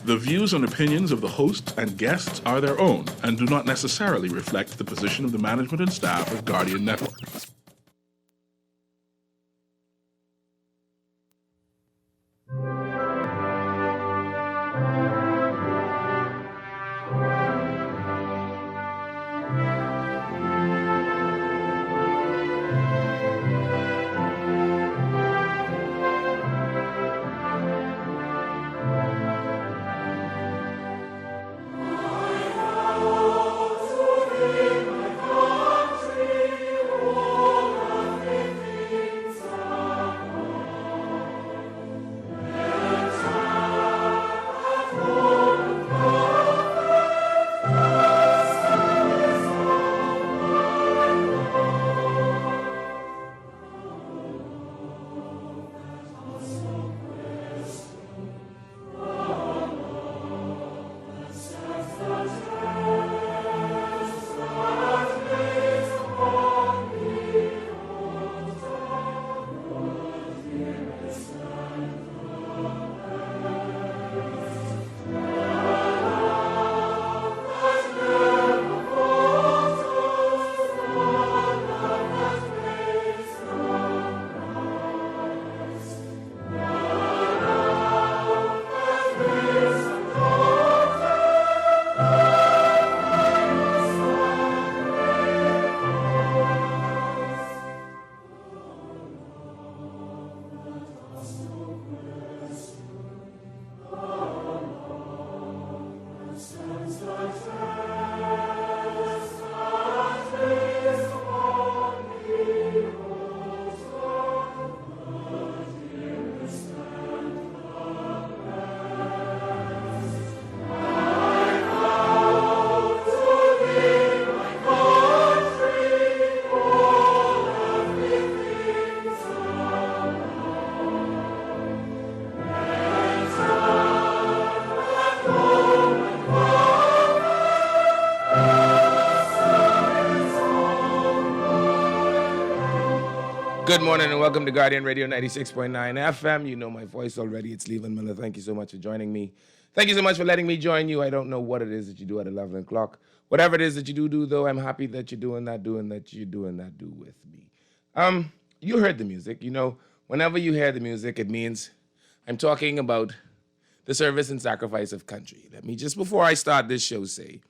The views and opinions of the hosts and guests are their own and do not necessarily reflect the position of the management and staff of Guardian Network. Good morning and welcome to Guardian Radio 96.9 FM. You know my voice already. It's Leyvon Miller. Thank you so much for joining me. Thank you so much for letting me join you. I don't know what it is that you do at 11 o'clock. Whatever it is that you do, though, I'm happy that you're doing that with me. You heard the music. You know, whenever you hear the music, it means I'm talking about the service and sacrifice of country. Let me just, before I start this show, say,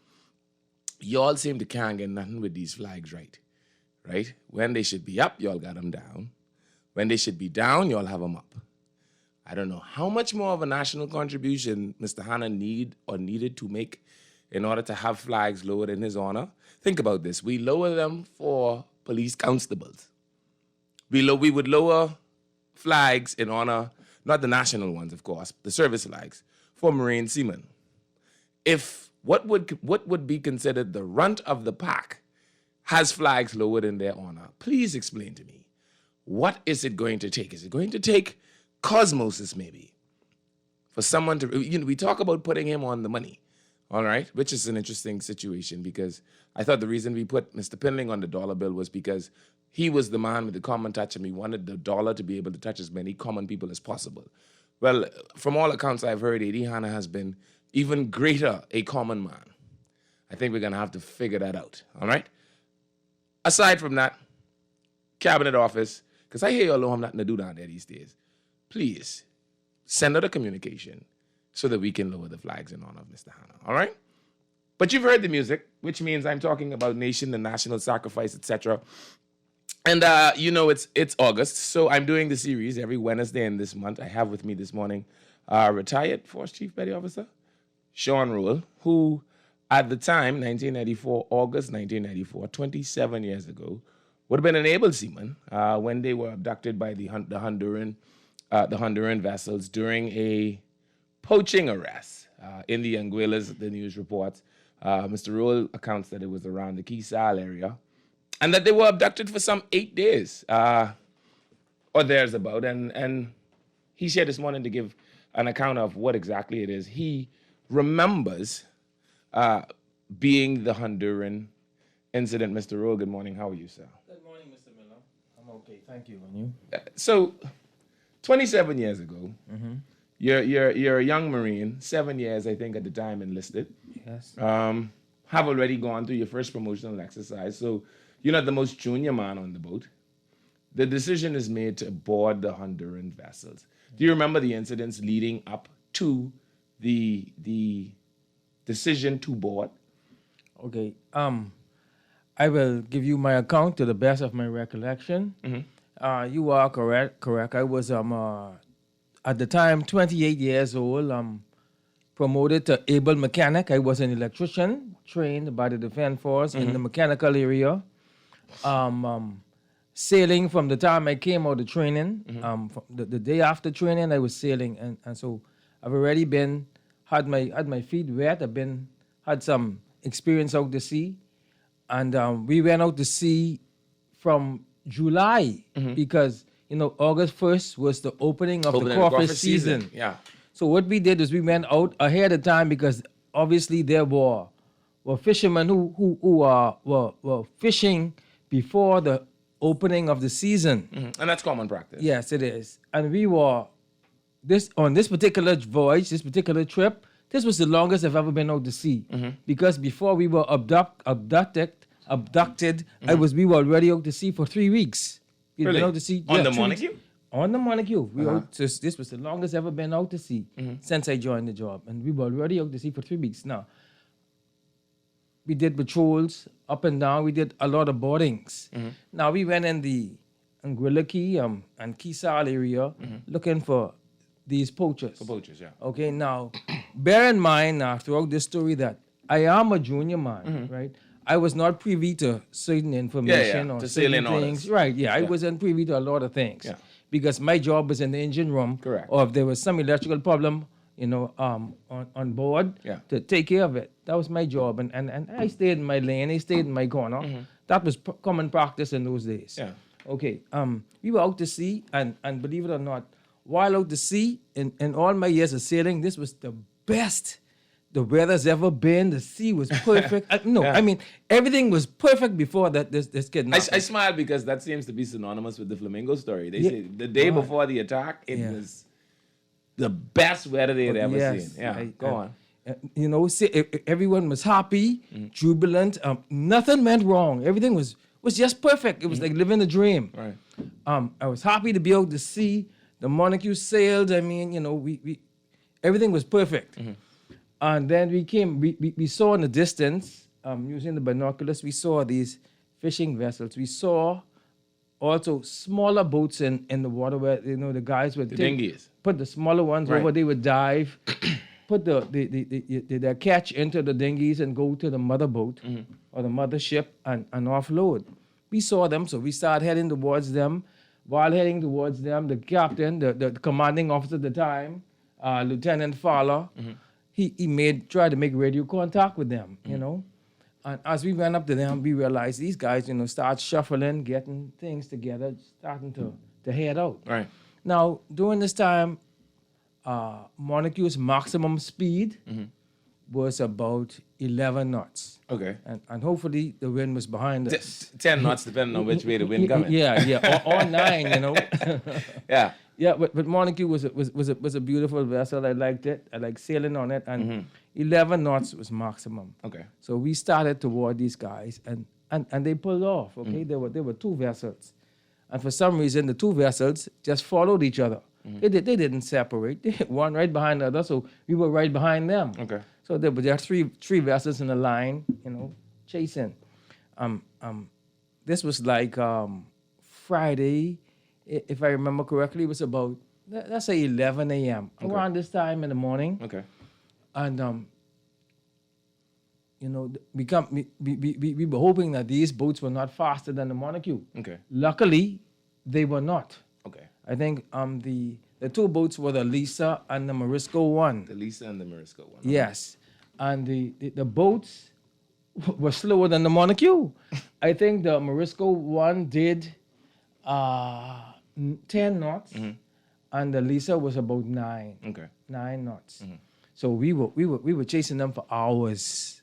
y'all seem to can't get nothing with these flags right. Right? When they should be up, y'all got them down. When they should be down, y'all have them up. I don't know how much more of a national contribution Mr. Hanna needed to make in order to have flags lowered in his honor. Think about this. We lower them for police constables. We would lower flags in honor, not the national ones, of course, the service flags, for Marine seamen. If what would be considered the runt of the pack has flags lowered in their honor, please explain to me, what is it going to take? Is it going to take cosmosis, maybe, for someone to, we talk about putting him on the money, all right, which is an interesting situation because I thought the reason we put Mr. Pinling on the dollar bill was because he was the man with the common touch and we wanted the dollar to be able to touch as many common people as possible. Well, from all accounts I've heard, Eddie Hanna has been even greater a common man. I think we're going to have to figure that out, all right? Aside from that, cabinet office, because I hear y'all don't have nothing to do down there these days. Please send out a communication so that we can lower the flags in honor of Mr. Hanna, all right? But you've heard the music, which means I'm talking about nation, the national sacrifice, etc. And you know it's August, so I'm doing the series every Wednesday in this month. I have with me this morning retired Force Chief Petty Officer Sean Rule, who at the time, 1994, August 1994, 27 years ago, would have been an able seaman when they were abducted by the Honduran vessels during a poaching arrest in the Anguillas, the news reports. Mr. Rule accounts that it was around the Quisal area, and that they were abducted for some 8 days, or there's about. And he's here this morning to give an account of what exactly it is he remembers being the Honduran incident. Mr. Rule, good morning. How are you, sir? Good morning, Mr. Miller. I'm okay. Thank you. And you? So, 27 years ago, You're a young Marine, 7 years, I think, at the time enlisted. Yes. Have already gone through your first promotional exercise. So you're not the most junior man on the boat. The decision is made to board the Honduran vessels. Do you remember the incidents leading up to the decision to board? Okay. I will give you my account to the best of my recollection. You are correct. I was at the time 28 years old. Promoted to able mechanic. I was an electrician trained by the Defense Force in the mechanical area. Sailing from the time I came out of training. The day after training, I was sailing, and so I've already had my feet wet. Had some experience out to sea, and we went out to sea from July because August 1st was the opening of the crawfish season. Yeah. So what we did is we went out ahead of time because obviously there were fishermen who were fishing before the opening of the season. And that's common practice. Yes, it is. And we were on this particular voyage, this particular trip. This was the longest I've ever been out to sea because before we were abducted. We were already out to sea for 3 weeks. We'd been out to sea on the Montague? On the Montague. This was the longest ever been out to sea since I joined the job. And we were already out to sea for 3 weeks. Now, we did patrols up and down. We did a lot of boardings. Now, we went in the Anguilla and Kisal area looking for these poachers. For poachers, yeah. Okay, now, bear in mind throughout this story that I am a junior man, right? I was not privy to certain information or to certain sailing things. Right, I wasn't privy to a lot of things. Yeah. Because my job was in the engine room. Correct. Or if there was some electrical problem, on board to take care of it. That was my job. And I stayed in my lane. I stayed in my corner. That was common practice in those days. Yeah. Okay. We were out to sea, and believe it or not, while out to sea, in all my years of sailing, this was the best the weather's ever been. The sea was perfect. I mean, everything was perfect before this kidnapping. I smile because that seems to be synonymous with the flamingo story. They say the day before the attack, it was the best weather they had ever seen. Yeah, go on. Everyone was happy, jubilant. Nothing went wrong. Everything was just perfect. It was like living a dream. Right. I was happy to be out to sea. The Montague sailed. I mean, we everything was perfect. And then we saw in the distance, using the binoculars, we saw these fishing vessels. We saw also smaller boats in the water where, the guys would dinghies. Put the smaller ones over, they would dive, put their catch into the dinghies and go to the mother boat or the mother ship and offload. We saw them, so we started heading towards them. While heading towards them, the captain, the commanding officer at the time, Lieutenant Fowler, he tried to make radio contact with them, And as we went up to them, we realized these guys, start shuffling, getting things together, starting to head out. Right. Now, during this time, Montague's maximum speed was about 11 knots. Okay. And hopefully the wind was behind us. 10 knots, depending on which way the wind coming. Yeah. Or 9, Yeah. Yeah, but Montague was a beautiful vessel. I liked it. I liked sailing on it, and 11 knots was maximum. Okay. So we started toward these guys, and they pulled off. Okay, there were two vessels, and for some reason the two vessels just followed each other. They didn't separate. They one right behind the other, so we were right behind them. Okay. So there were just three vessels in a line, chasing. This was like Friday. If I remember correctly, it was about, let's say 11 a.m. Okay. Around this time in the morning. Okay. And, we were hoping that these boats were not faster than the Montague. Okay. Luckily, they were not. Okay. I think the two boats were the Lisa and the Morisco one. The Lisa and the Morisco one. Yes. And the boats were slower than the Montague. I think the Morisco one did 10 knots, and the Lisa was about 9. Okay. 9 knots. So we were chasing them for hours.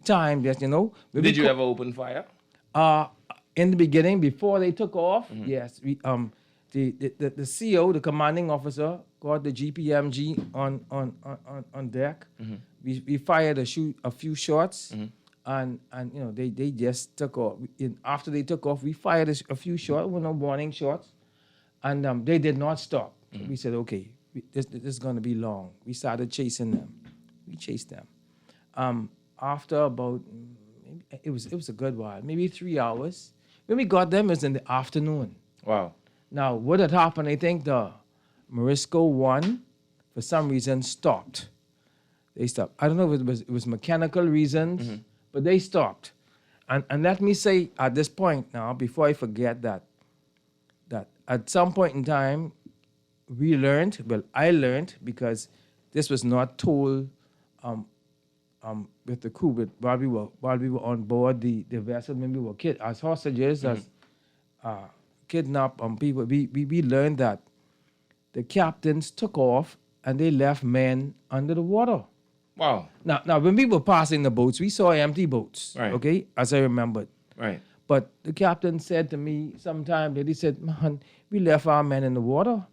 Time that Did you ever open fire? In the beginning, before they took off, yes. We the CO, the commanding officer, got the GPMG on deck. We fired a few shots, and they just took off. After they took off, we fired a few shots, no warning shots, and they did not stop. So we said, okay, this is going to be long. We started chasing them. We chased them. After about it was a good while, maybe 3 hours. When we got them, it was in the afternoon. Wow. Now, what had happened, I think the Morisco 1, for some reason, stopped. They stopped. I don't know if it was mechanical reasons, but they stopped. And let me say at this point now, before I forget that at some point in time, I learned, because this was not told with the crew, but while we were on board the vessel, when we were as hostages, as kidnapped people, we learned that the captains took off and they left men under the water. Wow. Now when we were passing the boats, we saw empty boats. Right. Okay, as I remembered. Right. But the captain said to me sometime that he said, "Man, we left our men in the water."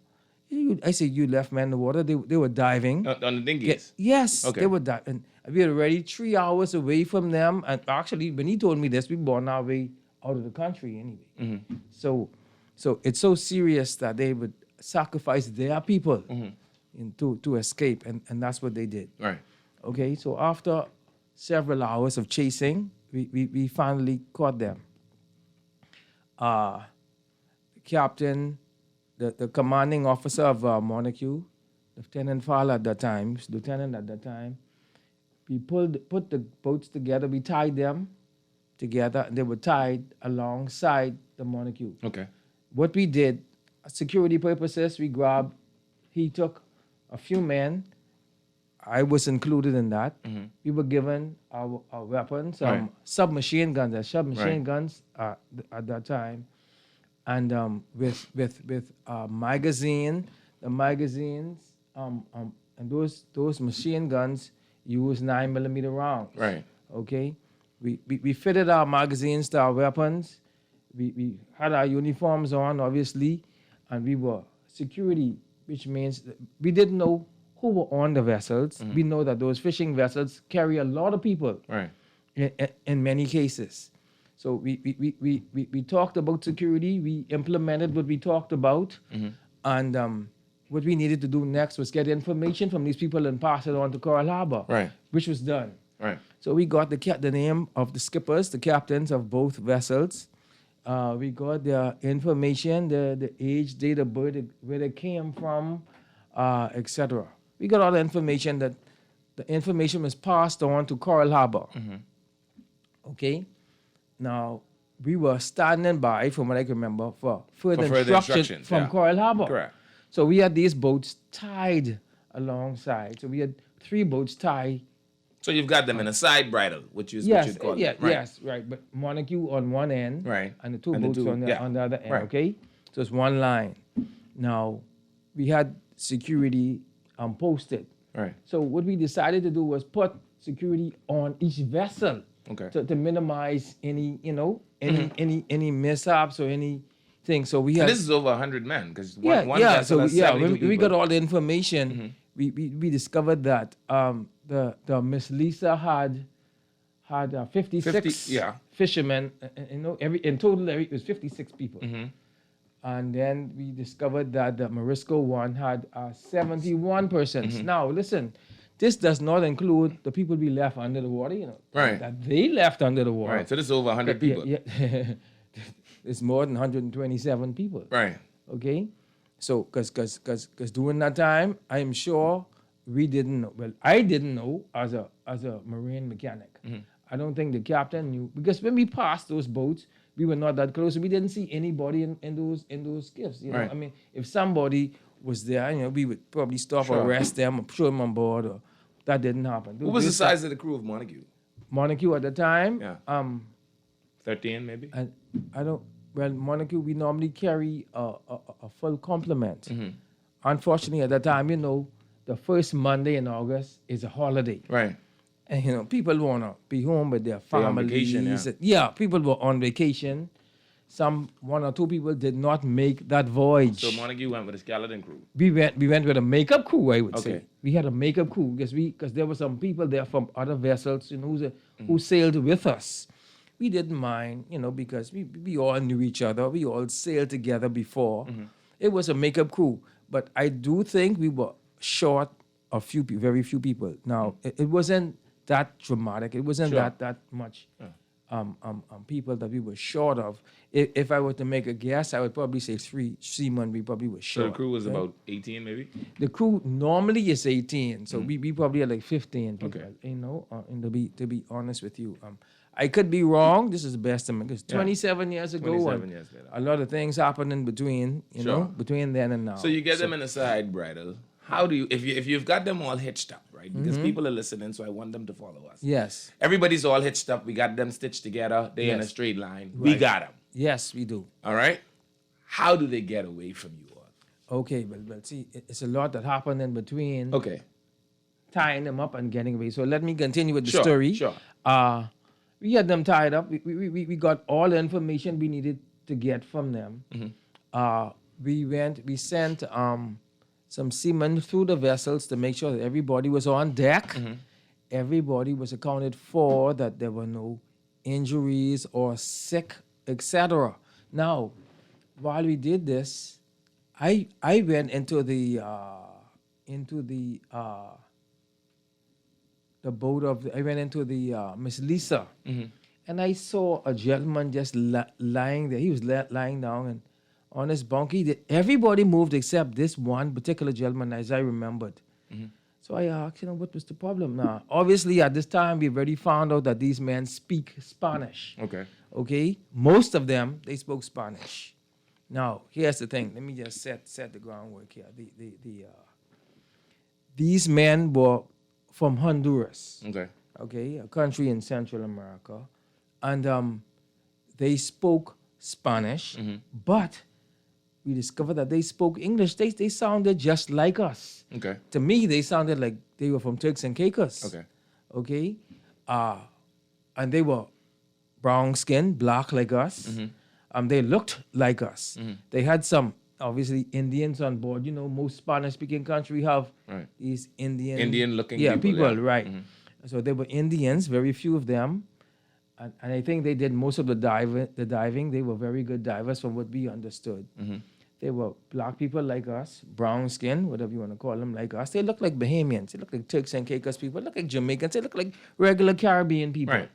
I said, "You left men in the water? They were diving." On the dinghies? Yes, Okay. they were diving. And we were already 3 hours away from them. And actually, when he told me this, we were on our way out of the country anyway. So it's so serious that they would sacrifice their people to escape. And that's what they did. Right. Okay, so after several hours of chasing, we finally caught them. The captain, the commanding officer of Montague, Lieutenant Fowler at that time, lieutenant at that time, we put the boats together, we tied them together, and they were tied alongside the Montague. Okay. What we did, security purposes, he took a few men. I was included in that. We were given our weapons, Right. submachine guns, Right. guns at that time, and with magazine, the magazines, and those machine guns use 9mm rounds. Right. Okay, we fitted our magazines to our weapons. We had our uniforms on, obviously, and we were security, which means that we didn't know who were on the vessels. We know that those fishing vessels carry a lot of people. Right. In many cases. So we talked about security. We implemented what we talked about, and what we needed to do next was get information from these people and pass it on to Coral Harbor. Right. Which was done. Right. So we got the name of the skippers, the captains of both vessels. We got their information, the age, date of birth, where they came from, etc. We got all the information. That the information was passed on to Coral Harbor. Okay. Now we were standing by, from what I can remember, for further instructions from Coral Harbor. Correct. So we had these boats tied alongside. So we had 3 boats tied. So you've got them in a side bridle, which is what Yes, you'd call yeah, it. Right. yes, right. But Montague on one end, Right. and the two And the boats two- on the other end. Right. Okay, so it's one line. Now we had security posted. Right. So what we decided to do was put security on each vessel Okay. to minimize any any mishaps or anything. So we And had this is over 100 men, because yeah. one vessel has 72 When we people. got all the information, we discovered that the Miss Lisa had 56 50, yeah. fishermen. In total it was 56 people. And then we discovered that the Morisco 1 had 71 persons. Now listen, this does not include the people we left under the water. Right. That they left under the water. Right. So this is over 100 people. Yeah. It's more than 127 people. Right. Okay, so because during that time, I am sure we didn't know. Well, I didn't know as a marine mechanic. I don't think the captain knew, because when we passed those boats, we were not that close. We didn't see anybody in those skiffs. Right. I mean, if somebody was there, we would probably stop or Sure. arrest them or show them on board. Or that didn't happen. What was the size of the crew of Montague? Montague at the time? Yeah. 13 maybe? I don't. Well, Montague, we normally carry a full complement. Unfortunately, at that time, the first Monday in August is a holiday, Right. and people wanna be home with their They're on families. vacation, Yeah, people were on vacation, one or two people did not make that voyage. So Montague went with a skeleton crew. We went with a makeup crew, I would Okay. say. We had a makeup crew because there were some people there from other vessels, who sailed with us. We didn't mind, because we all knew each other. We all sailed together before. It was a makeup crew, but I do think we were short a very few people. Now it wasn't that dramatic. It wasn't Sure. that much. People that we were short of. If I were to make a guess, I would probably say 3 seamen we probably were So short. the crew was right? about 18 maybe? The crew normally is 18, so we probably had like 15 people. Okay. And to be honest with you, I could be wrong. This is the best estimate because 27 years ago, 27 and years later. a lot of things happened in between. Sure. Between then and now. So you get them in a side bridle. How do you, if you've got them all hitched up, right? Because people are listening, so I want them to follow us. Yes, Everybody's all hitched up. We got them stitched together. They in a Yes. straight line. We Right. got them. yes, we do. All right? How do they get away from you all? Okay, well, see, it's a lot that happened in between. Okay. Tying them up and getting away. So let me continue with the Sure, story. sure. We had them tied up. We got all the information we needed to get from them. We sent some seamen through the vessels to make sure that everybody was on deck. Everybody was accounted for, that there were no injuries or sick, etc. Now, while we did this, I went into the boat I went into the Miss Lisa, and I saw a gentleman just lying there. He was lying down and on his bunk. Everybody moved except this one particular gentleman, as I remembered. So I asked, what was the problem? Now, obviously, at this time, we've already found out that these men speak Spanish. Okay. Okay, most of them, they spoke Spanish. Now, here's the thing. Let me just set the groundwork here. These men were from Honduras, Okay. a country in Central America, and they spoke Spanish, but we discovered that they spoke English. They sounded just like us. Okay. To me, they sounded like they were from Turks and Caicos. Okay. Okay, and they were brown skin, black like us. They looked like us. They had some obviously Indians on board. Most Spanish-speaking country have Right. these Indian Indian-looking people, people, yeah. right? So they were Indians, very few of them, and I think they did most of the diving. They were very good divers, from what we understood. They were black people like us, brown skin, whatever you want to call them, like us. They looked like Bahamians. They looked like Turks and Caicos people. They looked like Jamaicans. They looked like regular Caribbean people. Right.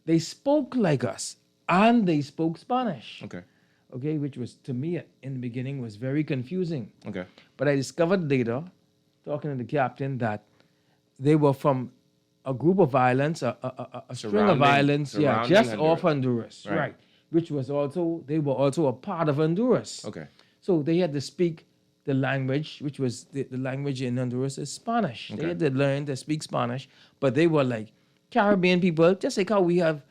They spoke like us, and they spoke Spanish. Okay. Which was, to me, in the beginning, was very confusing. Okay. But I discovered later, talking to the captain, that they were from a group of islands, a string of islands, surrounding just Honduras. off Honduras, Right. right? Which was they were also a part of Honduras. Okay. So they had to speak the language, which was the language in Honduras is Spanish. They Okay. had to learn to speak Spanish, but they were like Caribbean people, just like how we have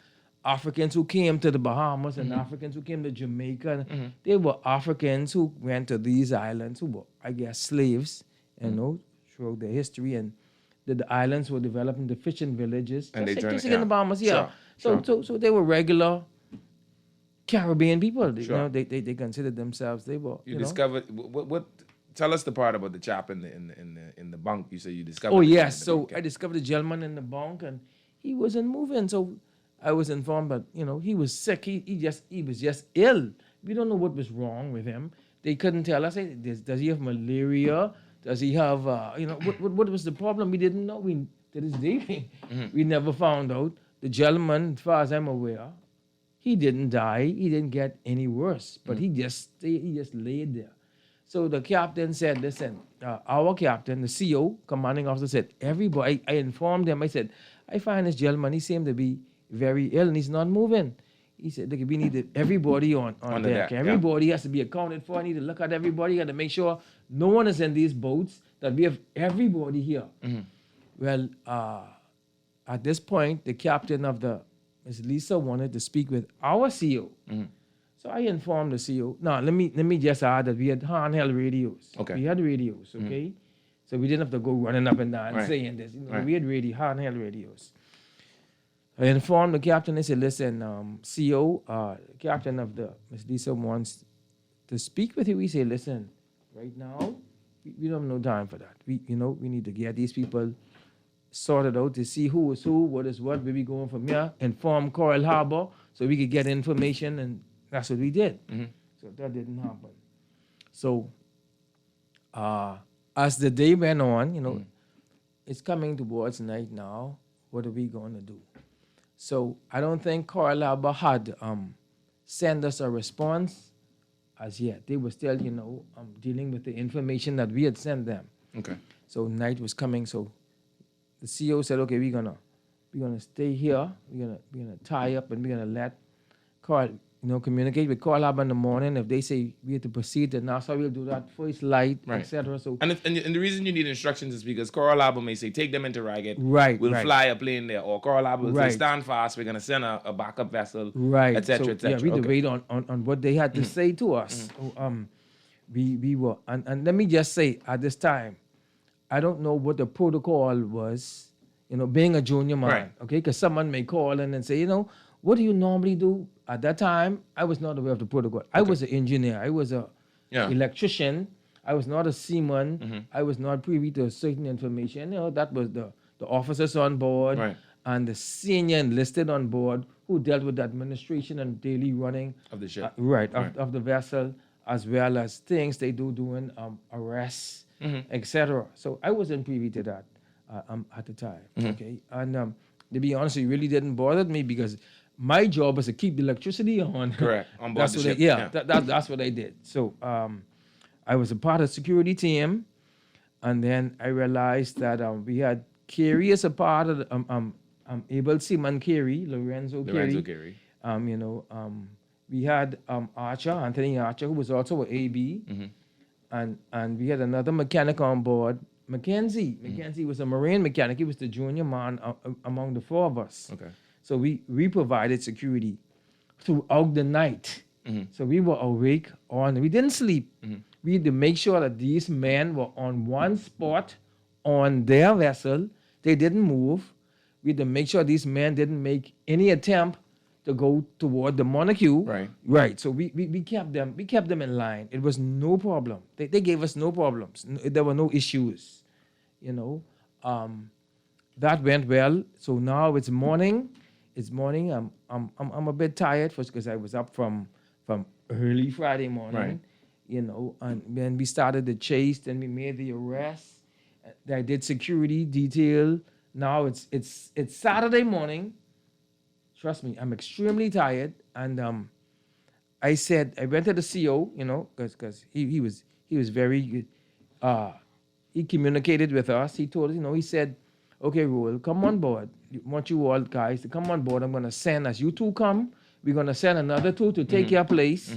Africans who came to the Bahamas and Africans who came to Jamaica. They were Africans who went to these islands who were, I guess, slaves, throughout their history. And the islands were developed into fishing villages. And they just turned- like in the Bahamas, yeah. Sure. So they were regular Caribbean people. Sure. They considered themselves, they were, You discovered what? Tell us the part about the chap in the bunk. You say you discovered. Oh, the chap yes. in the So bunk, yeah. I discovered a gentleman in the bunk, and he wasn't moving. So I was informed that, he was sick. He was just ill. We don't know what was wrong with him. They couldn't tell us. Hey, does he have malaria? Does he have, what was the problem? We didn't know. To this day, we never found out. The gentleman, as far as I'm aware, he didn't die. He didn't get any worse, but he just laid there. So the captain said, listen, our captain, the CO, commanding officer, said, everybody, I informed him, I said, I find this gentleman, he seemed to be very ill and he's not moving. He said, look, we need everybody on the deck. deck, yeah. Everybody has to be accounted for. I need to look at everybody. I got to make sure no one is in these boats, that we have everybody here. Well, at this point, the captain of the Miss Lisa wanted to speak with our CO. So I informed the CO. Now, let me just add that we had handheld radios. Okay. We had radios, okay? So we didn't have to go running up and down Right. saying this. Right. We had handheld radios. I informed the captain. They said, "Listen, CO, captain of the Miss Lisa wants to speak with you." We say, "Listen, right now, we don't have no time for that. We need to get these people sorted out to see who is who, what is what, where we going from here. Inform Coral Harbor so we could get information, and that's what we did. So that didn't happen. So as the day went on, it's coming towards night now. What are we going to do? So I don't think Coral Harbor had sent us a response as yet. They were still, dealing with the information that we had sent them. Okay. So night was coming. So the CEO said, "Okay, we're gonna stay here. We're gonna tie up, and we're gonna let Coral, communicate with Coral Harbor in the morning. If they say we have to proceed to Nassau, we'll do that first light, Right. etc." So And the reason you need instructions is because Coral Harbor may say, take them into Ragged. Right, We'll right. fly a plane there. Or Coral Harbor will say, Right. stand fast. We're going to send a backup vessel. right, Et cetera, so, et cetera. yeah, we had to Okay. wait on what they had to say to us. So, we were, and let me just say at this time, I don't know what the protocol was. Being a junior man, Right. okay? Because someone may call in and say, what do you normally do? At that time, I was not aware of the protocol. I was an engineer. I was a Yeah. electrician. I was not a seaman. I was not privy to certain information. That was the officers on board Right. and the senior enlisted on board who dealt with the administration and daily running Of the ship. of the vessel, as well as things they do doing arrests, etc. So I wasn't privy to that at the time. Okay, and to be honest, it really didn't bother me because my job was to keep the electricity on. Correct. On board That's the what ship. Yeah, that's what I did. So I was a part of the security team, and then I realized that we had Carey as a part of the, able seaman Carey, Lorenzo Carey. We had Anthony Archer, who was also an AB, and we had another mechanic on board, Mackenzie. Mackenzie was a marine mechanic. He was the junior man among the four of us. Okay. So we provided security throughout the night. So we were awake we didn't sleep. We had to make sure that these men were on one spot on their vessel. They didn't move. We had to make sure these men didn't make any attempt to go toward the Montague. Right. Right. So we kept them in line. It was no problem. They gave us no problems. There were no issues. That went well. So now it's morning. I'm a bit tired because I was up from early Friday morning. Right. And then we started the chase. Then we made the arrest. I did security detail. Now it's Saturday morning. Trust me, I'm extremely tired. And I went to the CO, because he was very good. He communicated with us. He told us, he said, "Okay, Roel, come on board. I want you all guys to come on board. I'm going to send, as you two come, we're going to send another two to take your place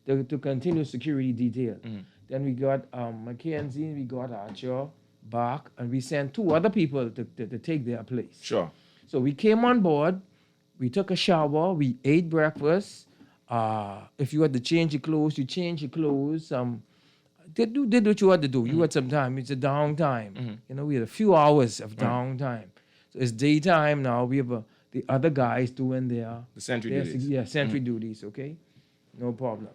to continue security detail." Then we got Mackenzie, we got Archer back, and we sent two other people to take their place. Sure. So we came on board. We took a shower. We ate breakfast. If you had to change your clothes, you change your clothes. Did what you had to do. You had some time. It's a downtime. We had a few hours of downtime. So it's daytime now. We have the other guys doing their sentry duties. Yeah, sentry duties. Okay, no problem.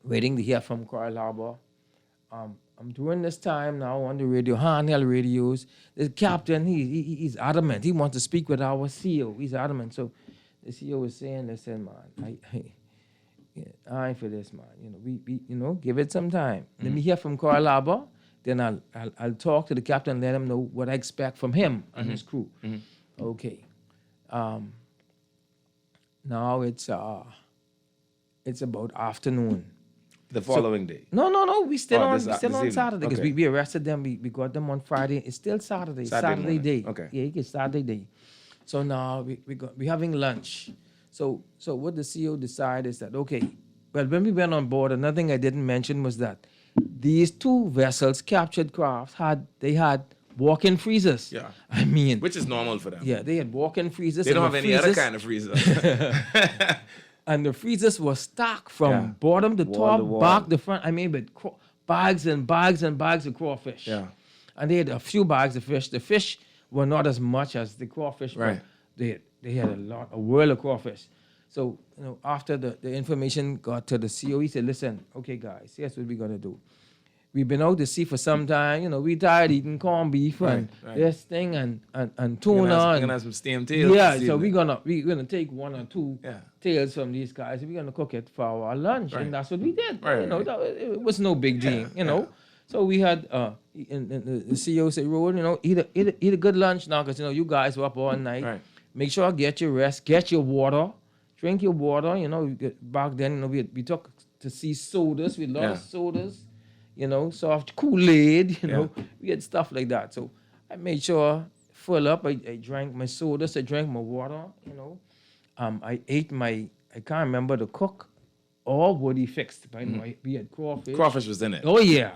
Waiting to hear from Coral Harbor. I'm doing this time now on the radio, handheld radios. The captain, he's adamant. He wants to speak with our CEO. He's adamant. So the CEO was saying, "Listen, man, I ain't for this, man. We give it some time. Let me hear from Coral Harbor. Then I'll talk to the captain and let him know what I expect from him and his crew." Okay. Now it's about afternoon. The following day. No. We still on this evening. Saturday because Okay. we arrested them. We got them on Friday. It's still Saturday. Saturday morning. day. Okay. Yeah, it's Saturday day. So now we're having lunch. So what the CEO decided is that, okay, well, when we went on board, another thing I didn't mention was that these two vessels, captured crafts, had walk-in freezers. Yeah. I mean, Which is normal for them. yeah, they had walk-in freezers. They don't and have the any other freezers- kind of freezer. And the freezers were stocked from Yeah. bottom to Wall top, to wall. back to front. I mean, with bags and bags and bags of crawfish. Yeah. And they had a few bags of fish. The fish were not as much as the crawfish. but Right. they had a whirl of crawfish. So, after the information got to the CEO, he said, listen, okay, guys, here's what we're going to do. We've been out to sea for some time. We tired eating corned beef and this thing and tuna. You're gonna have some steamed tails. Yeah, so we're gonna take one or two tails from these guys and we're gonna cook it for our lunch. And that's what we did. It was no big deal, So we had and the CEO said, Roll, eat a good lunch now because you guys were up all night. Right. Make sure get your rest, get your water, drink your water. Back then we took to see sodas. We loved sodas. Soft Kool-Aid, we had stuff like that. So I made sure full up. I drank my sodas, I drank my water, I ate I can't remember the cook or what he fixed. By the way, we had crawfish. Crawfish was in it. Oh, yeah.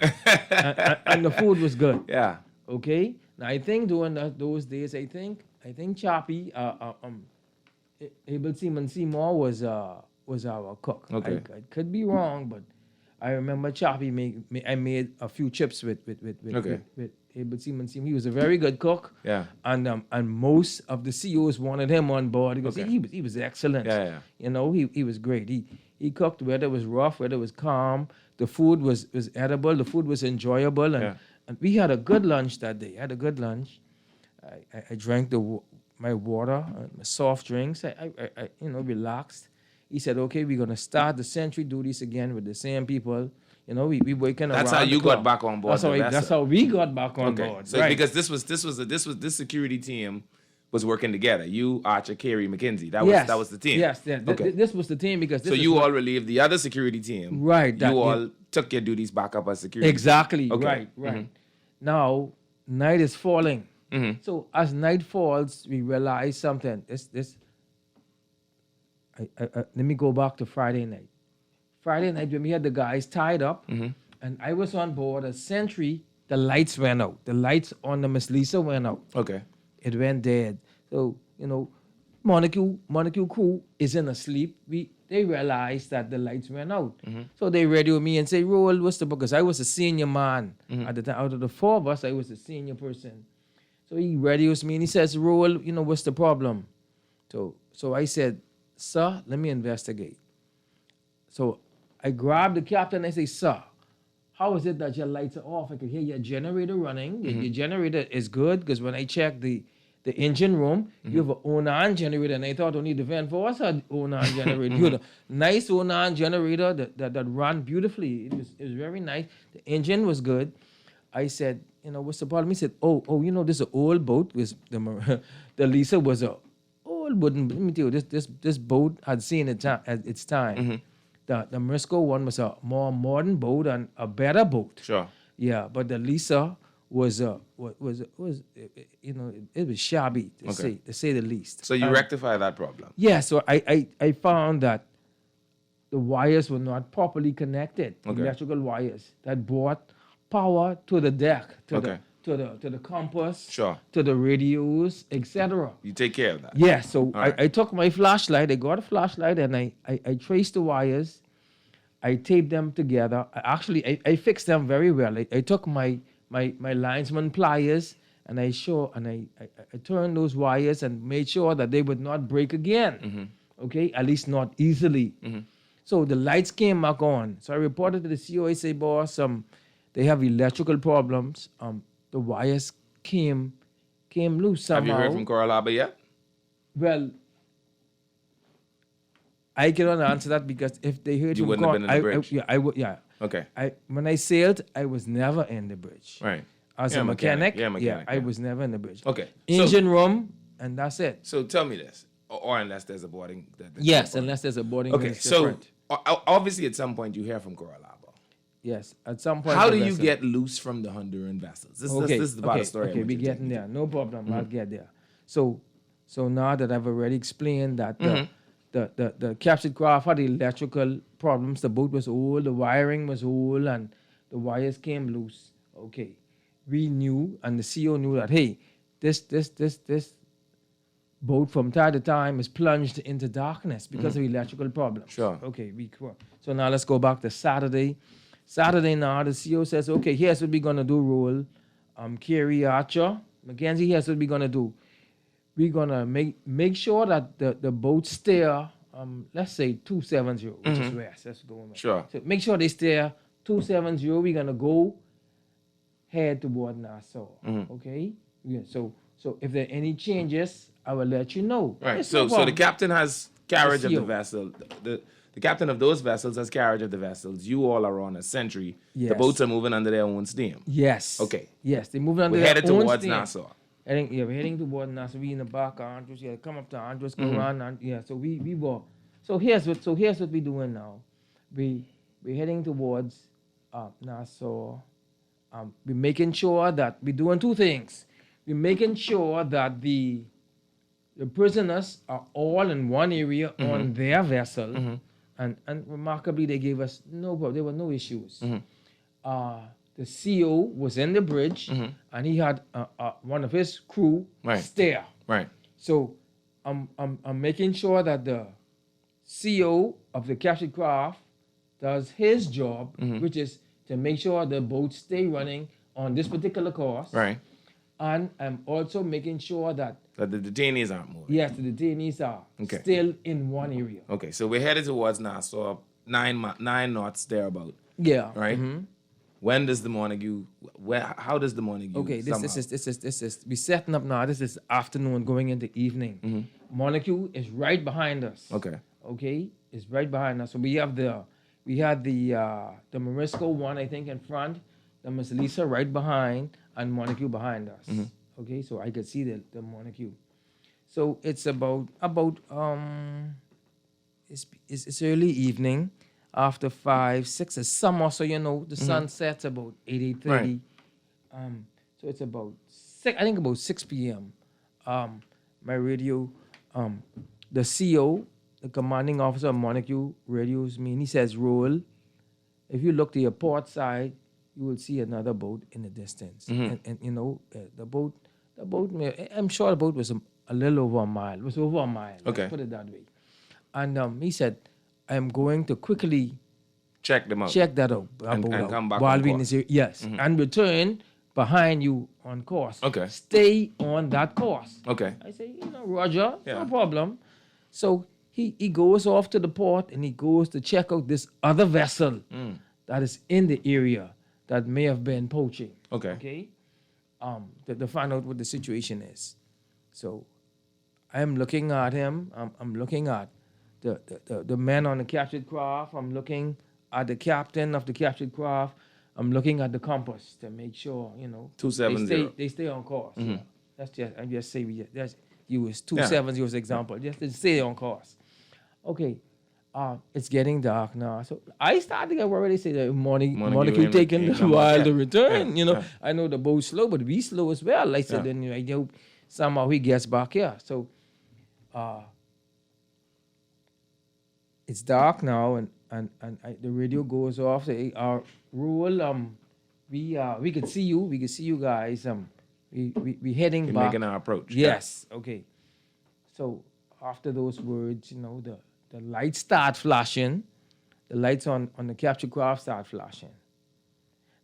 and the food was good. Yeah. Okay? Now, I think during those days, I think Chappie, Abel Seaman Seymour was our cook. Okay. I could be wrong, but I remember Chappie I made a few chips with Abel Seaman Seymour. He was a very good cook. Yeah. And most of the CEOs wanted him on board because he was excellent. Yeah. He was great. He cooked whether it was rough, whether it was calm. The food was edible. The food was enjoyable. And we had a good lunch that day. I had a good lunch. I drank my water, my soft drinks. I relaxed. He said, okay, we're going to start the sentry duties again with the same people. We working around. That's how you got back on board. That's how we got back on board. So because this security team was working together. You, Archer, Carey, McKenzie. That was the team. Yes. This was the team because you all relieved the other security team. Right. You all took your duties back up as security. Exactly. Okay. Right. Mm-hmm. Now night is falling. Mm-hmm. So as night falls, we realize something. Let me go back to Friday night. Friday night when we had the guys tied up, and I was on board a sentry. The lights went out. The lights on the Miss Lisa went out. Okay. It went dead. So Molecule crew isn't asleep. They realized that the lights went out. So they radio me and say, Roll, what's the book? Because I was a senior man at the time. Out of the four of us, I was a senior person. So he radios me and he says, Roll, what's the problem? So I said, sir, let me investigate. So I grabbed the captain and I say, sir, how is it that your lights are off? I could hear your generator running. Your generator is good because when I checked the engine room, you have an Onan generator, and I thought only the Van Force had Onan generator. You had a nice Onan generator that ran beautifully. It was very nice. The engine was good. I said, what's the problem? He said, oh, this is an old boat. The Lisa was a old wooden. Let me tell you, this boat had seen its time. The Morisco one was a more modern boat and a better boat. Sure. Yeah, but the Lisa was it was shabby to say the least. So you rectify that problem. Yeah, so I found that the wires were not properly connected. Electrical wires that brought power to the deck, to the compass, sure, to the radios, etc. You take care of that. Yeah, so I took my flashlight, I got a flashlight, and I traced the wires, I taped them together. I fixed them very well. I took my linesman pliers and I turned those wires and made sure that they would not break again. Okay, at least not easily. So the lights came back on. So I reported to the CEO. I say, boss, they have electrical problems. The wires came loose somehow. Have you heard from Coral Harbor yet? Well, I cannot answer that because if they heard you from wouldn't have been in the bridge. I would. Yeah. Okay. When I sailed, I was never in the bridge. Right. As a mechanic, mechanic. I was never in the bridge. Okay. Engine room, and that's it. So tell me this, or unless there's a boarding. Yes, unless there's a boarding. Okay. So obviously, at some point, you hear from Coral Harbor. Yes, at some point. How do you get loose from the Honduran vessels? This is about the story. Okay, we're getting there. No problem. I'll get there. So now that I've already explained that the captured craft had electrical problems, the boat was old, the wiring was old, and the wires came loose. Okay, we knew, and the CEO knew that, hey, this boat from time to time is plunged into darkness because of electrical problems. Sure. Okay, so now let's go back to Saturday. Saturday now, the CEO says, okay, here's what we're going to do, Roll. Carey, Archer, McKenzie, here's what we're going to do. we're gonna make sure that the boat steer, let's say 270, which is west. Let's go with. Sure. So make sure they steer 270. We're gonna go head toward Nassau. Okay. Yeah. So if there are any changes, I will let you know. Right. It's So no so the problem. captain has carriage of the CO. vessel. The captain of those vessels has carriage of the vessels. You all are on a sentry. The Yes. boats are moving under their own steam. Yes. Okay. Yes, they moving under We're their headed own towards steam. Nassau. We're heading toward Nassau. We in the back of Andrews. Yeah, come up to Andrews, go around, and yeah. So we were. So here's what we're doing now. We're heading towards Nassau. We're making sure that we're doing two things. We're making sure that the prisoners are all in one area on their vessel, and remarkably they gave us no problem. There were no issues. The CO was in the bridge, and he had one of his crew Right. steer. Right. So I'm making sure that the CO of the captured craft does his job, which is to make sure the boats stay running on this particular course. Right. And I'm also making sure that That the detainees aren't moving. yes, the detainees are Okay. still in one area. Okay. So we're headed towards Nassau. 9 knots thereabout. Yeah. Right. When does the Montague? How does the Montague? Okay, this somehow- is we setting up now. This is afternoon going into evening. Montague is right behind us. Okay. Okay, it's right behind us. So we had the Morisco one, I think, in front, the Miss Lisa right behind, and Montague behind us. Okay, so I could see the Montague. So it's about it's early evening, after 5, 6. It's summer, so the sun sets about 8:30. Right. So it's about 6. I think about 6 p.m. My radio, the CO, the commanding officer of Montague, radios me, and he says, "Roll. If you look to your port side, you will see another boat in the distance." And the boat. I'm sure the boat was a little over a mile. It was over a mile. Okay. Let's put it that way. And he said, "I'm going to quickly Check them out. check that out, And come back while on we in course. this area. Yes, and return behind you on course. Okay. Stay on that course." Okay. I say, Roger, Yeah. no problem. So he goes off to the port and he goes to check out this other vessel that is in the area that may have been poaching. Okay. Okay. To find out what the situation is. So I'm looking at him. I'm looking at the men on the captured craft. I'm looking at the captain of the captured craft. I'm looking at the compass to make sure, 270. they stay on course. Yeah. That's just, I just say that's use 270 as example, just to stay on course. Okay, it's getting dark now, so I started to get worried. They say the Montague taking a while to return. I know the boat's slow, but we slow as well. I said, then I hope somehow he gets back here. So, it's dark now, and the radio goes off. Say, Rule, we could see you. We could see you guys. We heading You're back. making our approach. Yes. Okay. So after those words, the lights start flashing. The lights on the capture craft start flashing.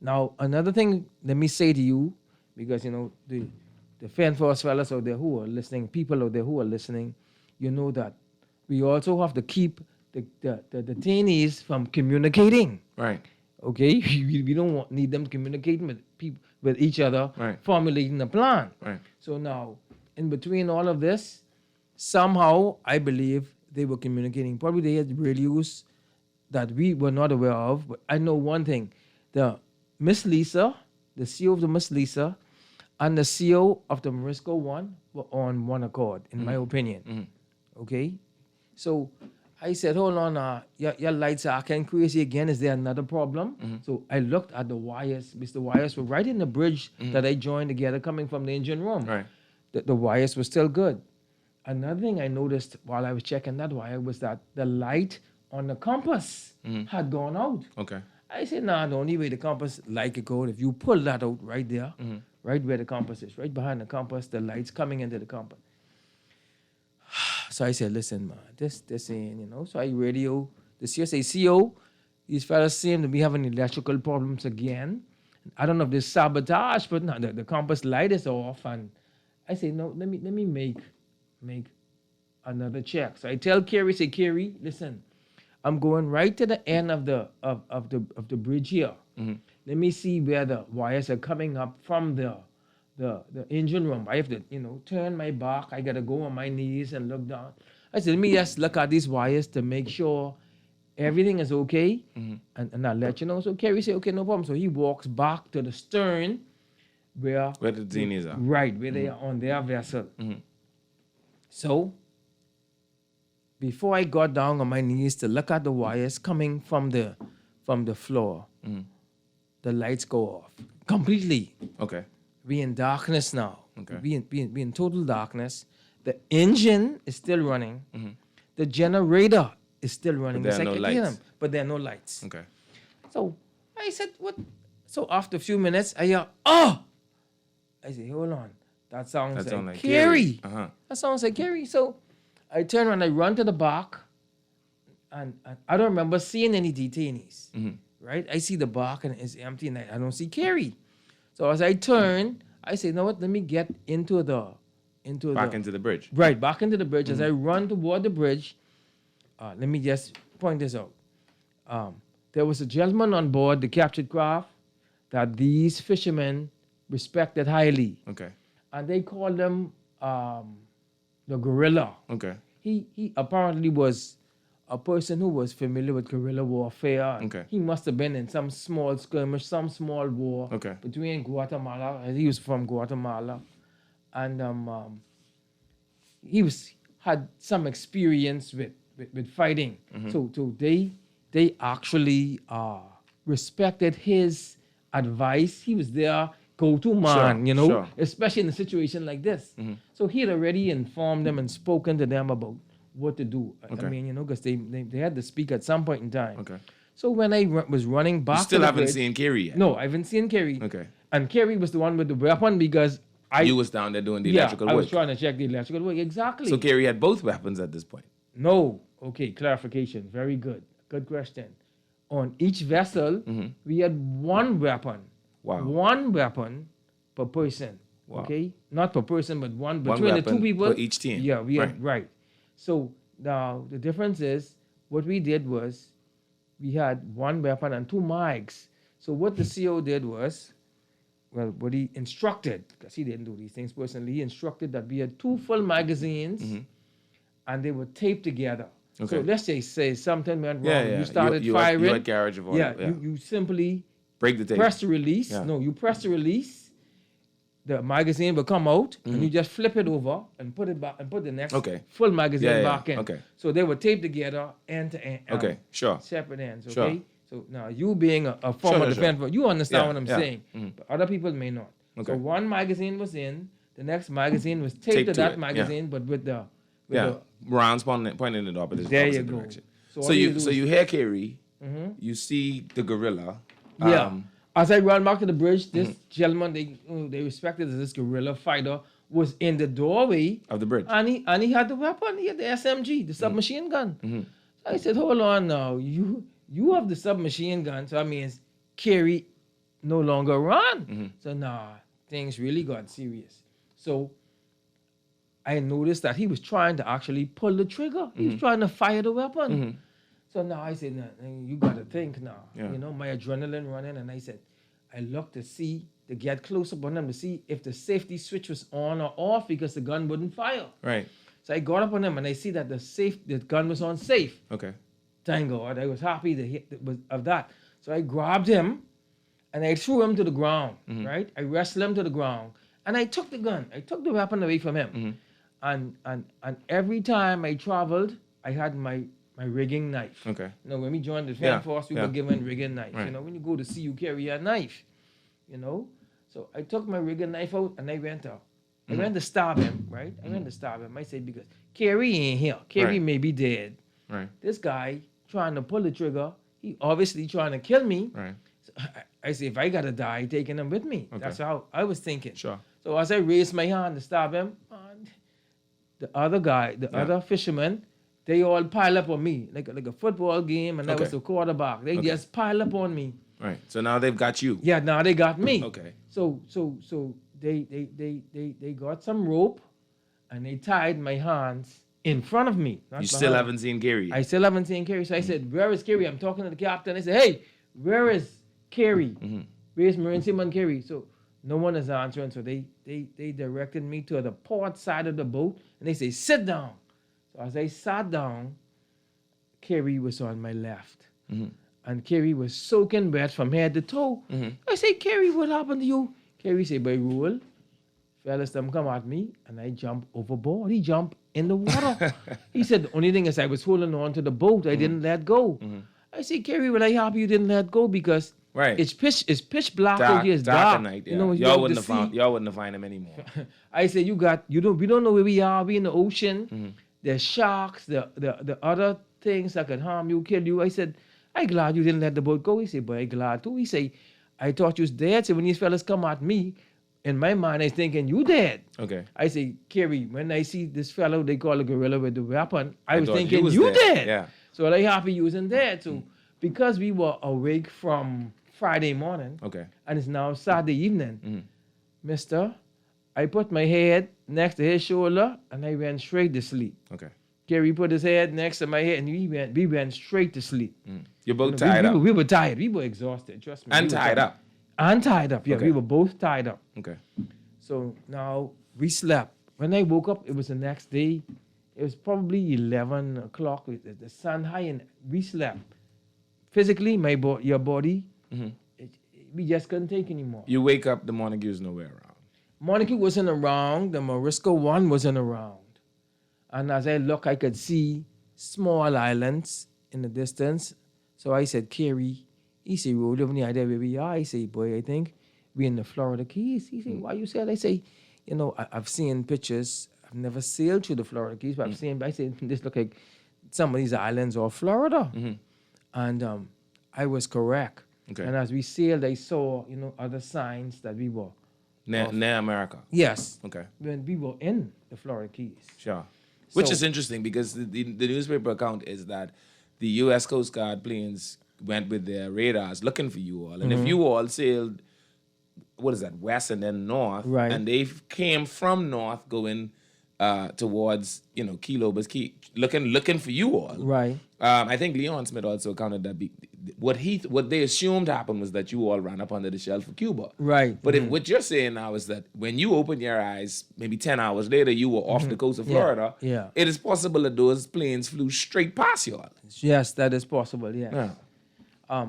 Now another thing, let me say to you, because the Fan Force fellas out there who are listening, people out there who are listening, that we also have to keep the detainees from communicating. Right. Okay, we don't need them communicating with each other, Right. formulating a plan. Right. So now, in between all of this, somehow I believe they were communicating. Probably they had radios that we were not aware of. But I know one thing: the Miss Lisa, the CO of the Miss Lisa, and the CO of the Morisco one were on one accord, in my opinion. Okay, so I said, hold on, your lights are acting crazy again. Is there another problem? So I looked at the wires. Mr. Wires were right in the bridge that I joined together coming from the engine room. Right. The wires were still good. Another thing I noticed while I was checking that wire was that the light on the compass had gone out. Okay. I said, nah, the only way the compass light could go, if you pull that out right there, right where the compass is, right behind the compass, the light's coming into the compass. So I said, listen, man, this ain't, So I radio the CO. These fellas seem to be having electrical problems again. I don't know if there's sabotage, but no, the compass light is off. And I say, no, let me make make another check. So I tell Carrie, say, Carrie, listen, I'm going right to the end of the bridge here. Let me see where the wires are coming up from the engine room. I have to, turn my back. I gotta go on my knees and look down. I said, let me just look at these wires to make sure everything is okay, and I'll let you know. So Kerry said, okay, no problem. So he walks back to the stern where the Zinies are. Right, where they are on their vessel. So before I got down on my knees to look at the wires coming from the floor, the lights go off completely. Okay. We in darkness now. Okay. We in total darkness. The engine is still running. The generator is still running. But there are no lights. But there are no lights. Okay. So I said, what? So after a few minutes, I hear, oh! I said, hold on. That sounds like Carrie. That sounds like Carrie. So I turn around, I run to the back, and I don't remember seeing any detainees. Right? I see the back and it's empty, and I don't see Carrie. So as I turn, I say, you know what? Let me get into the bridge. Right, back into the bridge. As I run toward the bridge, let me just point this out. There was a gentleman on board the captured craft that these fishermen respected highly. Okay. And they called him the gorilla. Okay. He apparently was a person who was familiar with guerrilla warfare. Okay. He must have been in some small skirmish, some small war between Guatemala. He was from Guatemala. And he had some experience with fighting. So they actually respected his advice. He was their go-to man, especially in a situation like this. So he had already informed them and spoken to them about what to do. I mean, because they had to speak at some point in time. Okay. So when I was running back, you still haven't seen Carrie yet. No, I haven't seen Carrie. Okay. And Carrie was the one with the weapon because you was down there doing the electrical work. I was trying to check the electrical work. Exactly. So Carrie had both weapons at this point. No. Okay, clarification. Very good. Good question. On each vessel, we had one weapon. Wow. One weapon per person. Wow. Okay? Not per person, but one One between the weapon two people. for each team. Yeah, we had, right. So now the difference is what we did was we had one weapon and two mics. So what the CO did was, well, what he instructed, because he didn't do these things personally, he instructed that we had two full magazines and they were taped together. Okay. So let's say something went wrong. You started you firing. You had garage of order. Yeah, you simply break the tape. Press the release. Yeah. No, you press the release. The magazine will come out, and you just flip it over and put it back and put the next full magazine back in. Okay. So they were taped together end to end. Okay, sure. Separate ends. Okay. Sure. So now you being a former defense, you understand what I'm saying, but other people may not. Okay. So one magazine was in, the next magazine was taped to that magazine, but with the rounds pointing in the opposite direction. So you hear Carrie, you see the gorilla. As I ran back to the bridge, this gentleman they respected as this guerrilla fighter was in the doorway of the bridge, and he had the weapon. He had the SMG, the submachine gun. So I said, "Hold on now, you have the submachine gun, so that means Carrie no longer run." So things really got serious. So I noticed that he was trying to actually pull the trigger. He was trying to fire the weapon. So now I said, you got to think now. My adrenaline running, and I said, I looked to get close up on him to see if the safety switch was on or off because the gun wouldn't fire. Right. So I got up on him and I see that the gun was on safe. Okay. Thank God. I was happy of that. So I grabbed him and I threw him to the ground, right? I wrestled him to the ground and I took the gun. I took the weapon away from him. And every time I traveled, I had my rigging knife. Okay. When we joined the defense force, we were given rigging knives. Right. When you go to sea, you carry a knife. So I took my rigging knife out and I went out. I went to stab him, right? I went to stab him. I said, because Carrie ain't here. Carrie may be dead. Right. This guy trying to pull the trigger, he obviously trying to kill me. Right. So I said, if I gotta die, taking him with me. Okay. That's how I was thinking. Sure. So as I raised my hand to stab him, the other guy, other fisherman, they all pile up on me like a football game, and I was the quarterback. They just pile up on me. Right. So now they've got you. Yeah. Now they got me. Okay. So they got some rope, and they tied my hands in front of me. You still haven't seen Gary? I still haven't seen Kerry. So I said, where is Kerry? I'm talking to the captain. I said, hey, where is Kerry? Where's Marine Seaman Kerry? So no one is answering. So they directed me to the port side of the boat, and they say, sit down. So as I sat down, Kerry was on my left. And Kerry was soaking wet from head to toe. I say, Kerry, what happened to you? Kerry say, by rule, fellas, them come at me, and I jump overboard. He jumped in the water. He said, the only thing is I was holding on to the boat. I didn't let go. I say, Kerry, well, I happy you didn't let go because it's pitch black out here. It's dark. At night, yeah. You know, y'all wouldn't have found him anymore. I say, we don't know where we are. We in the ocean. There's sharks, the other things that can harm you, kill you. I said, I'm glad you didn't let the boat go. He said, but I'm glad too. He said, I thought you was dead. So when these fellas come at me, in my mind, I was thinking, you dead. Okay. I say, Kerry, when I see this fellow they call a gorilla with the weapon, I was thinking, you dead. Yeah. So I'm happy you wasn't dead. So because we were awake from Friday morning, and it's now Saturday evening, mister, I put my head next to his shoulder, and I went straight to sleep. Okay. Kerry put his head next to my head, and we went straight to sleep. You're both tied up? We were tired. We were exhausted, trust me. And tied up? And tied up, yeah. Okay. We were both tied up. Okay. So now we slept. When I woke up, it was the next day. It was probably 11 o'clock. The sun high, and we slept. Physically, your body, we just couldn't take anymore. You wake up, the Montague's nowhere around. Montague wasn't around. The Morisco one wasn't around. And as I look, I could see small islands in the distance. So I said, Kerry, he said, we live in the idea where we are. I say, boy, I think we're in the Florida Keys. He said, why you say that? I say, you know, I've seen pictures. I've never sailed through the Florida Keys, but I said, this look like some of these islands are Florida. And I was correct. Okay. And as we sailed, I saw, you know, other signs that we were. Near America? Yes. Okay. When we were in the Florida Keys. Sure. Which is interesting because the newspaper account is that the U.S. Coast Guard planes went with their radars looking for you all. And if you all sailed, west and then north, right, and they came from north going towards, you know, Key Lobos Key, looking for you all. Right. I think Leon Smith also counted that what they assumed happened was that you all ran up under the shelf of Cuba. Right. But what you're saying now is that when you open your eyes, maybe 10 hours later, you were off the coast of Florida. Yeah. It is possible that those planes flew straight past you all. Yes, that is possible. Yes. Yeah.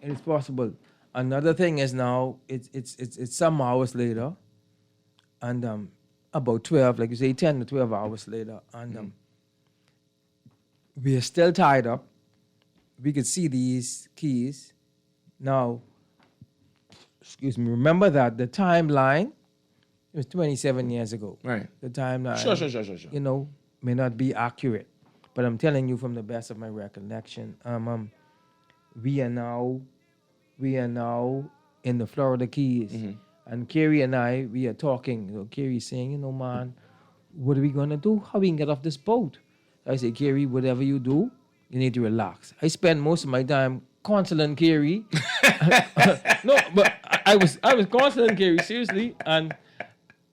It is possible. Another thing is now it's some hours later, and about 12, like you say, 10 to 12 hours later, and we are still tied up. We could see these keys. Now, excuse me, remember that the timeline, it was 27 years ago. Right. The timeline, Sure. you know, may not be accurate, but I'm telling you from the best of my recollection. We are now in the Florida Keys, and Kerry and I, we are talking. So Kerry's saying, you know, man, what are we gonna do? How we can get off this boat? I say, Kerry, whatever you do, you need to relax. I spend most of my time counseling Kerry. No, but I was counseling Kerry, seriously, and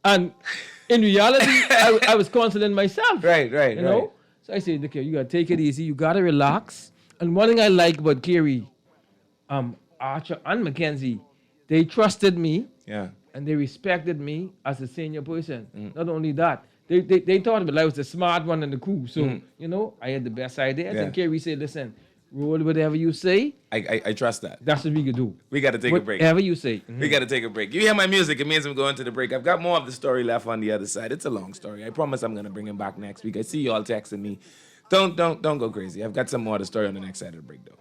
in reality, I was counseling myself. Right. You know? So I said, okay, you gotta take it easy. You gotta relax. And one thing I like about Kerry, Archer and Mackenzie, they trusted me. Yeah. And they respected me as a senior person. Not only that, they thought I was the smart one in the crew. So, you know, I had the best ideas. Yeah. And Kerry said, listen, roll whatever you say. I trust that. That's what we could do. We got to take a break. Whatever you say. We got to take a break. You hear my music, it means I'm going to the break. I've got more of the story left on the other side. It's a long story. I promise I'm going to bring him back next week. I see you all texting me. Don't go crazy. I've got some more of the story on the next side of the break, though.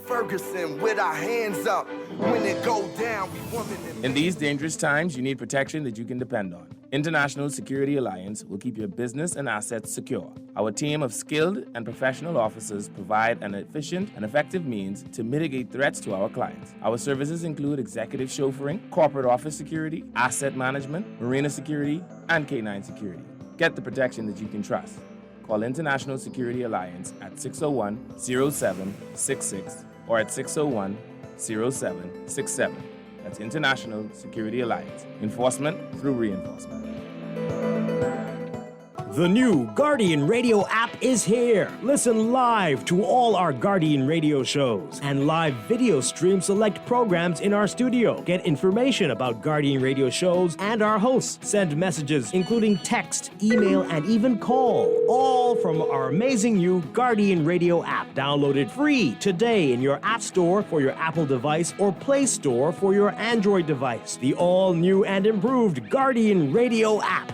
Ferguson with our hands up. When it go down, we woman. In these dangerous times, you need protection that you can depend on. International Security Alliance will keep your business and assets secure. Our team of skilled and professional officers provide an efficient and effective means to mitigate threats to our clients. Our services include executive chauffeuring, corporate office security, asset management, marina security, and K-9 security. Get the protection that you can trust. Call International Security Alliance at 601-0766 or at 601-0767. That's International Security Alliance. Enforcement through reinforcement. The new Guardian Radio app is here. Listen live to all our Guardian Radio shows and live video stream select programs in our studio. Get information about Guardian Radio shows and our hosts. Send messages, including text, email, and even call. All from our amazing new Guardian Radio app. Download it free today in your App Store for your Apple device or Play Store for your Android device. The all-new and improved Guardian Radio app.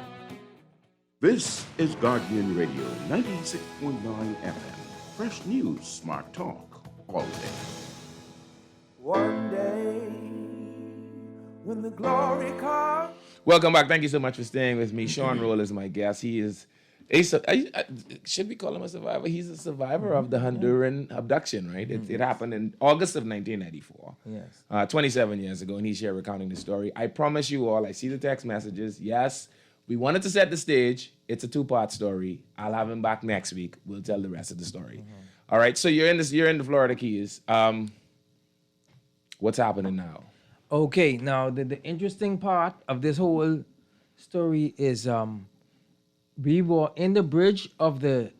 This is Guardian Radio 96.9 FM. Fresh news, smart talk, all day. One day, when the glory comes. Welcome back. Thank you so much for staying with me. Sean Roll is my guest. He is should we call him a survivor? He's a survivor of the Honduran abduction, right? It happened in August of 1994. Yes. 27 years ago, and he's here recounting the story. I promise you all, I see the text messages. Yes, we wanted to set the stage. It's a two-part story. I'll have him back next week. We'll tell the rest of the story. All right, so you're in the Florida Keys. What's happening now? Okay, now the interesting part of this whole story is we were in the bridge of the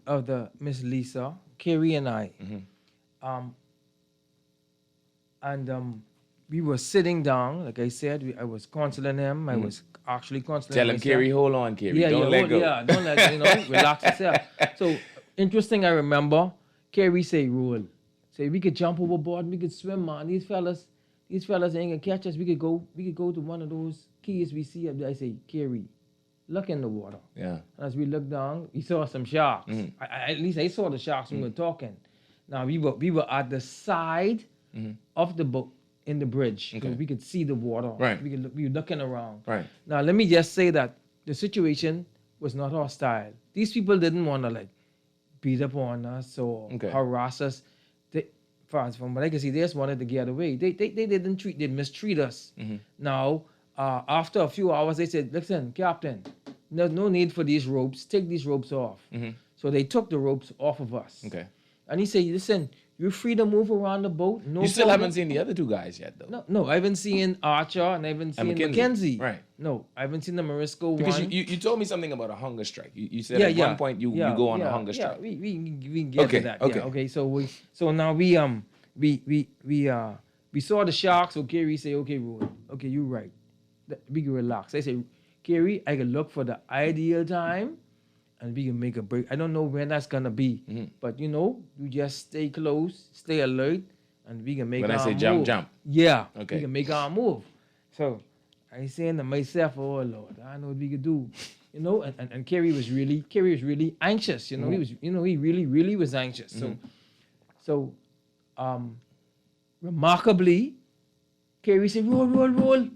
Miss Lisa, Carrie and I, and we were sitting down. Like I said, I was counseling him. I was actually counseling. Tell him, myself. Carrie, hold on, Carrie. Don't let go. Yeah, don't let relax yourself. So interesting. I remember Carrie say, "Roll, say we could jump overboard, we could swim, man. These fellas ain't gonna catch us. We could go to one of those keys we see up there." I say, Carrie, look in the water. Yeah. As we looked down, we saw some sharks. At least I saw the sharks when we were talking. Now we were at the side of the boat in the bridge, so we could see the water. Right. We were looking around. Right. Now let me just say that the situation was not hostile. These people didn't want to beat up on us or harass us. From what I can see, they just wanted to get away. They didn't mistreat us. Now, after a few hours, they said, "Listen, Captain, there's no need for these ropes. Take these ropes off." So they took the ropes off of us. Okay. And he said, "Listen, you're free to move around the boat. No You still problem." haven't seen the other two guys yet, though. No, I haven't seen Archer and I haven't seen Mackenzie. Right. No, I haven't seen the Morisco Because one. you told me something about a hunger strike. You said at one point you go on a hunger strike. Yeah, we can get to that. Okay. Yeah, okay. So now we saw the sharks. So Kerry say, "Okay, Roy, okay, you're right. We can relax." I say, "Kerry, I can look for the ideal time, and we can make a break. I don't know when that's gonna be, but you just stay close, stay alert, and we can make." When our I say move. jump. Yeah. Okay. We can make our move. So I saying to myself, "Oh Lord, I know what we could do." And Kerry was really anxious. He really was anxious. So remarkably, Kerry said, roll.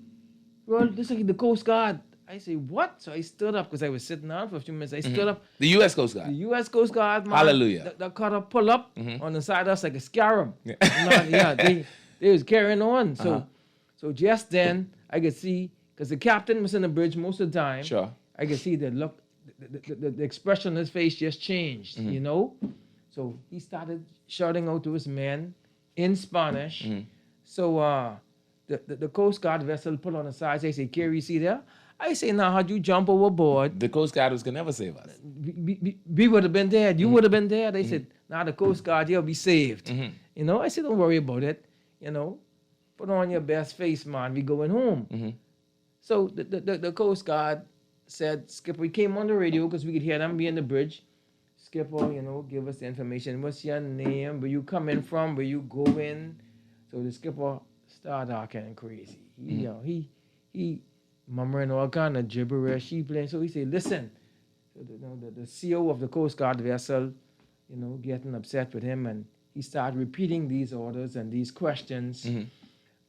This is the Coast Guard. I say, what? So I stood up because I was sitting down for a few minutes. I stood up. The U.S. Coast Guard. The U.S. Coast Guard, man. Hallelujah. The cutter pull up on the side of us like a scarab. Man, they was carrying on. So just then, I could see, because the captain was in the bridge most of the time. Sure. I could see the look, the expression on his face just changed, So he started shouting out to his men in Spanish. So the Coast Guard vessel put on the side. They say, "Kerry, see there?" I say, "Now, how'd you jump overboard?" The Coast Guard was going to never save us. We would have been dead. You would have been dead. They said, "Now the Coast Guard, you'll be saved." I said, "Don't worry about it. Put on your best face, man. We going home." So the Coast Guard said, "Skipper," we came on the radio because we could hear them be in the bridge. "Skipper, give us the information. What's your name? Where you coming from? Where you going?" So the skipper started acting crazy. He murmuring all kind of gibberish. He playing. So he said, "Listen." So the CO of the Coast Guard vessel, getting upset with him, and he started repeating these orders and these questions,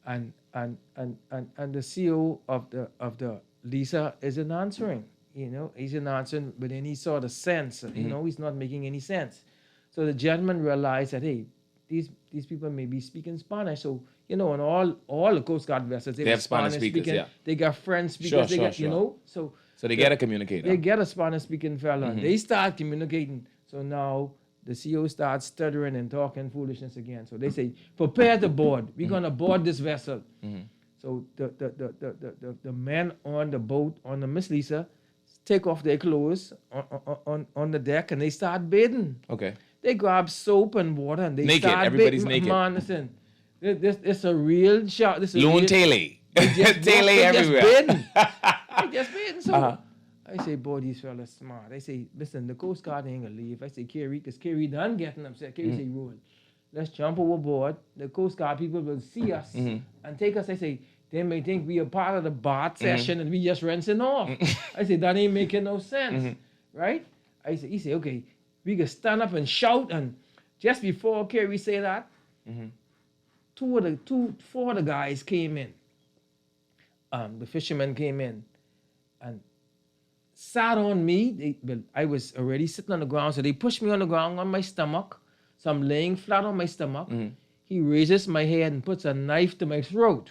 and the CO of the Lisa isn't answering. He's not answering, but then he saw the sense. He's not making any sense. So the gentleman realized that, hey, these people may be speaking Spanish. So and all the Coast Guard vessels they have Spanish speakers. Speaking, yeah, they got French speakers. Sure. So they get a communicator. They get a Spanish speaking fella. They start communicating. So now the CO starts stuttering and talking foolishness again. So they say, "Prepare to board. We're gonna board this vessel." So the men on the boat on the Miss Lisa take off their clothes on the deck and they start bathing. Okay. They grab soap and water and they Naked. start Everybody's bathing. naked. Man, listen, this a real shot. This is Loon real. Tele. Just Tele everywhere. They just bathing. So I say, boy, these fellas smart. I say, listen, the Coast Guard ain't gonna leave. I say, Kerry, because Kerry done getting upset. Kerry say, roll. Let's jump overboard. The Coast Guard people will see us and take us. I say, they may think we are part of the bath session and we just rinsing off. I say, that ain't making no sense, right? He say, okay, we can stand up and shout. And just before Kerry say that, four of the guys came in. The fishermen came in and sat on me. I was already sitting on the ground, so they pushed me on the ground on my stomach. So I'm laying flat on my stomach. He raises my head and puts a knife to my throat.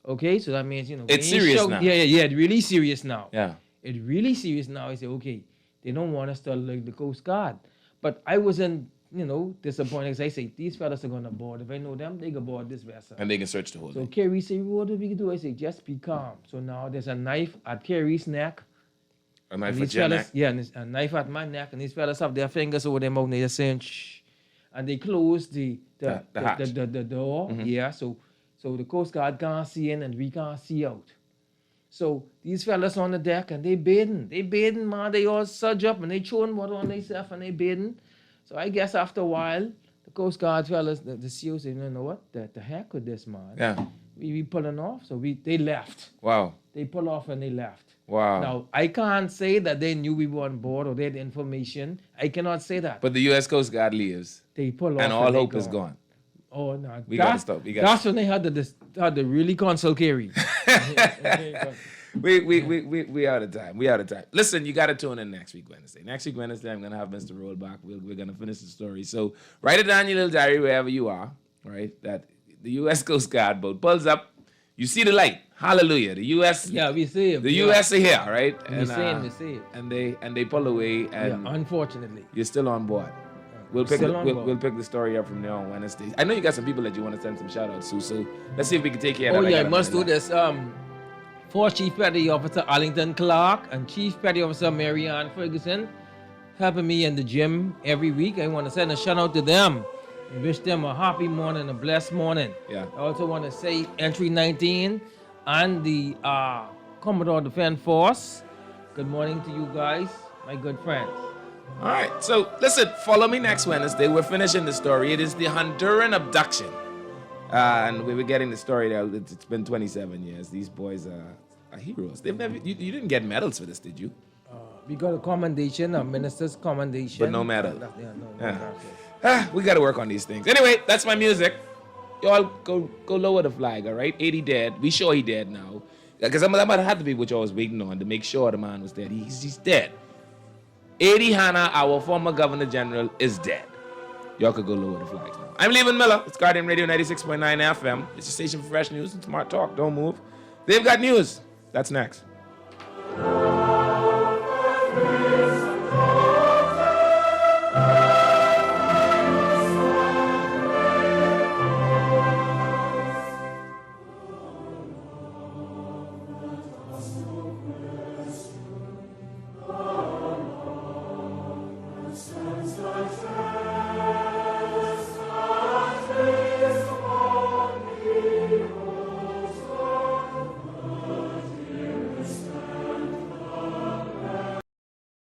Okay, so that means, It's serious now. Yeah, it's really serious now. Yeah. It's really serious now. I say, okay, they don't want us to like the Coast Guard. But I wasn't, disappointed because I say, these fellas are going to board. If I know them, they can board this vessel. And they can search the whole So thing. Kerry say, what do we do? I say, just be calm. So now there's a knife at Kerry's neck. A knife And at your neck. Yeah, and there's a knife at my neck. And these fellas have their fingers over their mouth and they're saying, shh. And they close the hatch. the door. Yeah, so the Coast Guard can't see in and we can't see out. So these fellas on the deck and they bathing. They bathing, man. They all surge up and they throwing water on themselves and they bathing. So I guess after a while, the Coast Guard fellas, the CO say, you know what? The heck with this, man. Yeah. We pulling off. So they left. Wow. They pull off and they left. Wow. Now, I can't say that they knew we were on board or they had information. I cannot say that. But the U.S. Coast Guard leaves. They pull off And all they hope is gone. Oh, no. We gotta stop. That's when they had to really consult Kerry. We out of time. We out of time. Listen, you got to tune in next week, Wednesday. Next week, Wednesday, I'm going to have Mr. Roll back. We're going to finish the story. So write it down in your little diary wherever you are, right? That the U.S. Coast Guard boat pulls up. You see the light. Hallelujah. The U.S. Yeah, we see it. The U.S. are here, right? We see it. And they pull away, and Yeah, unfortunately. you're still on board. We'll pick the story up from there on Wednesday. I know you got some people that you want to send some shout outs to, so let's see if we can take care of that. Oh, yeah, I must do this. For Chief Petty Officer Arlington Clark and Chief Petty Officer Mary Ann Ferguson helping me in the gym every week. I want to send a shout out to them and wish them a happy morning, a blessed morning. Yeah. I also want to say Entry 19 and the Commodore Defense Force. Good morning to you guys, my good friends. All right, so listen, follow me next Wednesday. We're finishing the story. It is the Honduran abduction. And we were getting the story out. It's been 27 years. These boys are heroes. They've never. You didn't get medals for this, did you? We got a commendation, a minister's commendation. But no medal. No. We got to work on these things. Anyway, that's my music. Y'all go lower the flag, all right? 80 dead. We sure he dead now. Because that might have to be what y'all was waiting on to make sure the man was dead. He's dead. 80 Hanna, our former Governor General, is dead. Y'all could go lower the flags now. I'm Leyvon Miller. It's Guardian Radio 96.9 FM. It's your station for fresh news and smart talk. Don't move. They've got news. That's next.